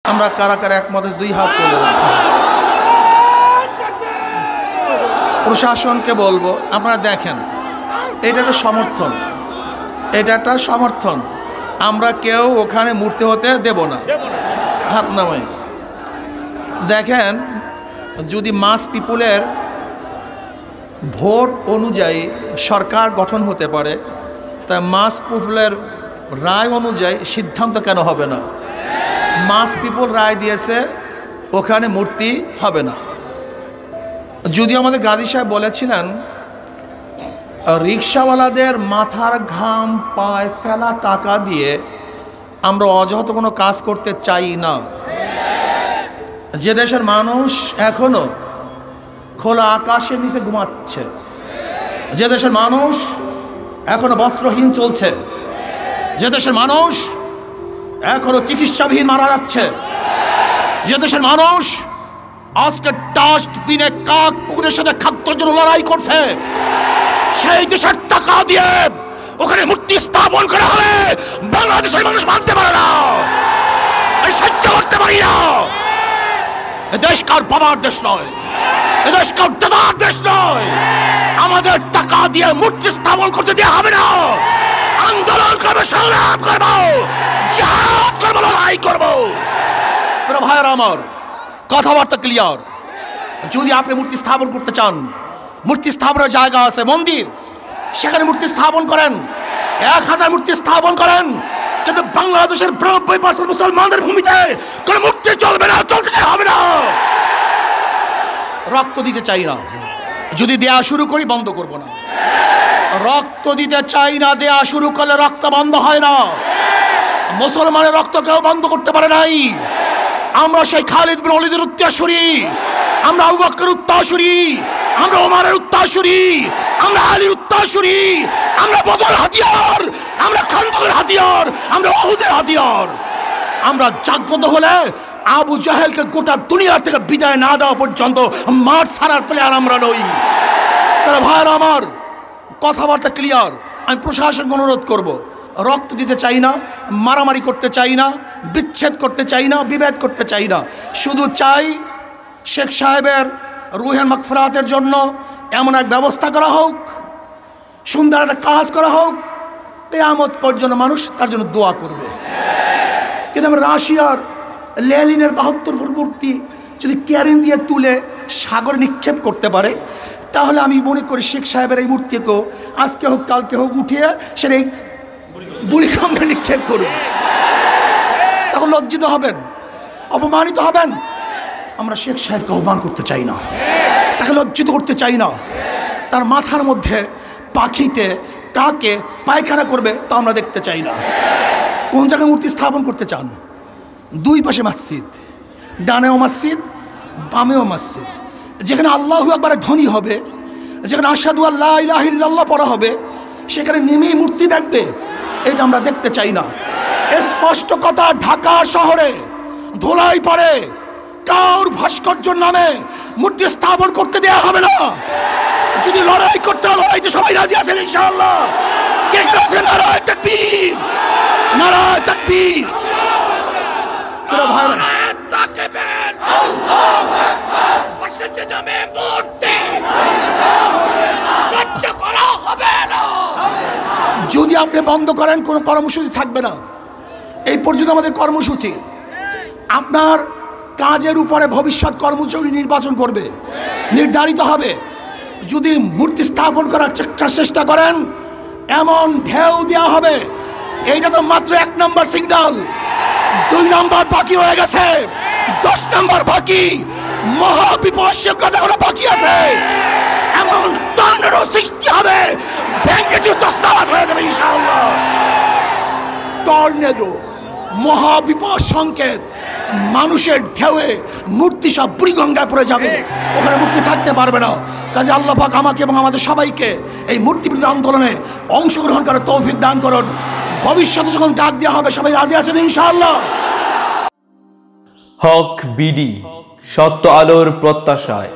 আমরা কারা কারা একমত দুই হাত তুলে রাখি। প্রশাসনকে বলবো, আপনারা দেখেন এটা একটা সমর্থন, এটা একটা সমর্থন। আমরা কেউ ওখানে মূর্তি হতে দেব না, হাত নামাই। দেখেন, যদি মাস পিপুলের ভোট অনুযায়ী সরকার গঠন হতে পারে, তা মাস পিপুলের রায় অনুযায়ী সিদ্ধান্ত কেন হবে না? মাস পিপুল রায় দিয়েছে ওখানে মূর্তি হবে না। যদি আমাদের গাজী সাহেব বলেছিলেন রিক্সাওয়ালাদের মাথার ঘাম পায়ে ফেলা টাকা দিয়ে আমরা অযথা কোনো কাজ করতে চাই না। যে দেশের মানুষ এখনো খোলা আকাশের নিচে ঘুমাচ্ছে, যে দেশের মানুষ এখনো বস্ত্রহীন চলছে, যে দেশের মানুষ এখনো চিকিৎসাবিহীন মারা যাচ্ছে, যে দেশের মানুষ আজকে ডাস্টবিনে কাক কুকুরের সাথে খাদ্যের জন্য লড়াই করছে, সেই দেশের টাকা দিয়ে ওখানে মূর্তি স্থাপন করা হলে বাংলাদেশের মানুষ মানতে পারে না, সহ্য করতে পারি না। এদেশ কার বাবার দেশ নয়, এদেশ কার দাদার দেশ নয়। আমাদের টাকা দিয়ে মূর্তি স্থাপন করতে দেওয়া হবে না। আন্দোলন করবো, সংগ্রাম করবো, জিহাদ করবো, লড়াই করবো। ভাইয়েরা আমার, কথাবার্তা ক্লিয়ার। যদি আপনি মূর্তি স্থাপন করতে চান, মূর্তি স্থাপনের জায়গা আছে, মন্দির, সেখানে মূর্তি স্থাপন করেন, 1000 মূর্তি স্থাপন করেন। কিন্তু বাংলাদেশের 92% মুসলমানদের ভূমিতে কোন মূর্তি চলবে না, চলতে হবে না। রক্ত দিতে চাই না, যদি দেয়া শুরু করি বন্ধ করব না। রক্ত দিতে চাই না, দেয়া শুরু করলে রক্ত বন্ধ হয় না। মুসলমানের রক্ত কেউ বন্ধ করতে পারে নাই। আমরা সেই খালিদ বিন ওয়ালিদের উত্তরসূরি, আমরা আবু বকরের উত্তরসূরি, আমরা ওমরের উত্তরসূরি, আমরা আলীর উত্তরসূরি, আমরা বদর হাতিয়ার, আমরা খান্দকের হাতিয়ার, আমরা উহুদের হাতিয়ার। আমরা জাগ্রত হলে আবু জাহেলকে গোটা দুনিয়া থেকে বিদায় না দেওয়া পর্যন্ত মাঠ ছাড়ার প্লেয়ার আমরা নই। তারা ভাইয়েরা আমার, কথাবার্তা ক্লিয়ার। আমি প্রশাসনকে অনুরোধ করব, রক্ত দিতে চাই না, মারামারি করতে চাই না, বিচ্ছেদ করতে চাই না, বিভেদ করতে চাই না। শুধু চাই শেখ সাহেবের রুহের মাগফিরাতের জন্য এমন এক ব্যবস্থা করা হোক, সুন্দর একটা কাজ করা হোক, কিয়ামত পর্যন্ত মানুষ তার জন্য দোয়া করবে। কিন্তু আমরা রাশিয়ার লেনিনের 72 ফুট মূর্তি যদি ক্যারিন দিয়ে তুলে সাগরে নিক্ষেপ করতে পারে, তাহলে আমি মনে করি শেখ সাহেবের এই মূর্তিকেও আজকে হোক কালকে হোক উঠিয়ে সেটা এই বুড়িগঙ্গায় নিক্ষেপ করবে। তখন লজ্জিত হবেন, অপমানিত হবেন। আমরা শেখ সাহেবকে অপমান করতে চাই না, তাকে লজ্জিত করতে চাই না। তার মাথার মধ্যে পাখিতে কাকে পায়খানা করবে তা আমরা দেখতে চাই না। কোন জায়গায় মূর্তি স্থাপন করতে চান? দুই পাশে মসজিদ, ডানেও মসজিদ, বামেও মসজিদ। যেখানে আল্লাহু আকবার ধ্বনি হবে, যেখানে আশহাদু আল্লা ইলাহা ইল্লাল্লাহ পড়া হবে, সেখানে নেমেই মূর্তি দেখবে, এটা আমরা দেখতে চাই না। স্পষ্ট কথা, ঢাকা শহরে ধুলাই পড়ে কাউর ভাস্কর্যের নামে মূর্তি স্থাপন করতে দেওয়া হবে না। যদি লড়াই করতে হয়, লড়াইতে সবাই রাজি আছেন ইনশাআল্লাহ। কে কে আছেন? নারায়ে তাকবীর, নারায়ে তাকবীর। পুরো ভাইরা তাকবীর, আল্লাহু আকবার। ভাস্কর্যের নামে মূর্তি সহ্য করা হবে না। যদি আপনি বন্ধ করেন, কোনো কর্মসূচি থাকবে না। এই পর্যন্ত আমাদের কর্মসূচি। আপনার কাজের উপরে ভবিষ্যৎ কর্মসূচি নির্বাচন করবে, নির্ধারিত হবে। যদি মূর্তি স্থাপন করার চেষ্টা করেন, এমন ঢেউ দেওয়া হবে। এইটা তো মাত্র 1 নম্বর সিগন্যাল, 2 নম্বর বাকি হয়ে গেছে, 10 নম্বর বাকি। মহাবিপর্যয় কথাগুলো বাকি আছে। এমন টর্নেডো সৃষ্টি হবে, ভেঙে তছনছ হয়ে যাবে ইনশাআল্লাহ। টর্নেডো, মহাবিপদ সংকেত, মানুষের ঢেউয়ে মূর্তি সব বুড়িগঙ্গায় পড়ে যাবে, ওখানে মূর্তি থাকতে পারবে না। কাজে আল্লাহ পাক আমাকে এবং আমাদের সবাইকে এই মূর্তি বিরোধী আন্দোলনে অংশগ্রহণ করার তৌফিক দান করুন। ভবিষ্যতে যখন ডাক দেওয়া হবে সবাই রাজি আছেন ইনশাআল্লাহ। হক বিডি, সত্য আলোর প্রত্যাশায়।